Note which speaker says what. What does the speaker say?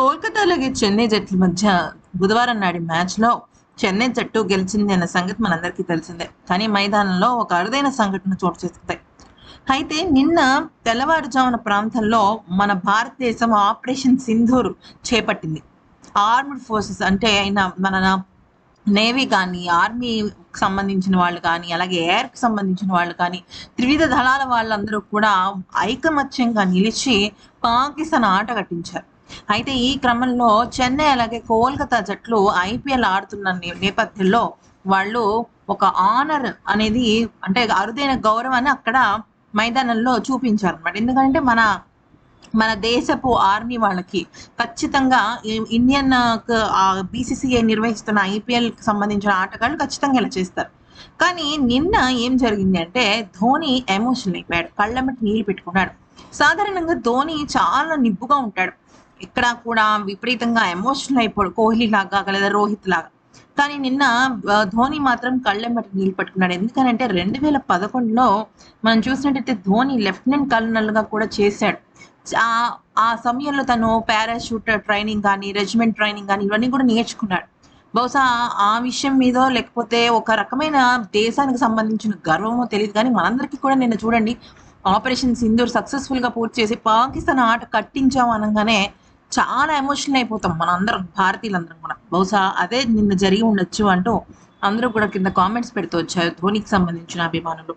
Speaker 1: కోల్కతా అలాగే చెన్నై జట్ల మధ్య బుధవారం నాడి మ్యాచ్‌లో చెన్నై జట్టు గెలిచింది అన్న సంగతి మనందరికీ తెలిసిందే. కానీ మైదానంలో ఒక అరుదైన సంఘటన చోటు చేసుకుంది. అయితే నిన్న తెల్లవారుజామున ప్రాంతంలో మన భారతదేశం ఆపరేషన్ సింధూర్ చేపట్టింది. ఆర్మ్డ్ ఫోర్సెస్ అంటే మన నేవీ కానీ, ఆర్మీకి సంబంధించిన వాళ్ళు కానీ, అలాగే ఎయిర్‌కి సంబంధించిన వాళ్ళు కానీ, త్రివిధ దళాల వాళ్ళందరూ కూడా ఐకమత్యంగా నిలిచి పాకిస్తాన్ ఆట కట్టించారు. అయితే ఈ క్రమంలో చెన్నై అలాగే కోల్‌కతా జట్లు ఐపీఎల్ ఆడుతున్న నేపథ్యంలో వాళ్ళు ఒక ఆనర్ అనేది అంటే అరుదైన గౌరవాన్ని అక్కడ మైదానంలో చూపించారన్నమాట. ఎందుకంటే మన మన దేశపు ఆర్మీ వాళ్ళకి ఖచ్చితంగా ఇండియన్ బీసీసీఐ నిర్వహిస్తున్న ఐపీఎల్‌కి సంబంధించిన ఆటగాళ్ళు ఖచ్చితంగా ఇలా చేస్తారు. కానీ నిన్న ఏం జరిగింది అంటే ధోని ఎమోషనల్ అయిపోయాడు. కళ్ళెమ్మట నీళ్లు పెట్టుకున్నాడు. సాధారణంగా ధోని చాలా నిబ్బుగా ఉంటాడు. ఎక్కడా కూడా విపరీతంగా ఎమోషనల్ అయిపోడు. కోహ్లీ లాగా లేదా రోహిత్ లాగా. కానీ నిన్న ధోని మాత్రం కళ్ళెమ్మట నీళ్లు పట్టుకున్నాడు. ఎందుకనంటే 2011లో మనం చూసినట్టయితే ధోని లెఫ్టినెంట్ కల్నల్‌గా కూడా చేశాడు. ఆ సమయంలో తను పారాషూట్ ట్రైనింగ్ గాని, రెజిమెంట్ ట్రైనింగ్ గాని ఇవన్నీ కూడా నేర్చుకున్నాడు. బహుశా ఆ విషయం మీదో లేకపోతే ఒక రకమైన దేశానికి సంబంధించిన గర్వమో తెలీదు గానీ, మనందరికీ కూడా నిన్న చూడండి ఆపరేషన్ సింధూర్ సక్సెస్‌ఫుల్‌గా పూర్తి చేసి పాకిస్తాన్ ఆట కట్టించాం అనంగానే చాలా ఎమోషనల్ అయిపోతాం మనందరం భారతీయులందరం కూడా. బహుశా అదే నిన్న జరిగి ఉండొచ్చు అంటూ అందరూ కూడా కింద కామెంట్స్ పెడుతూ వచ్చారు ధోనికి సంబంధించిన అభిమానులు.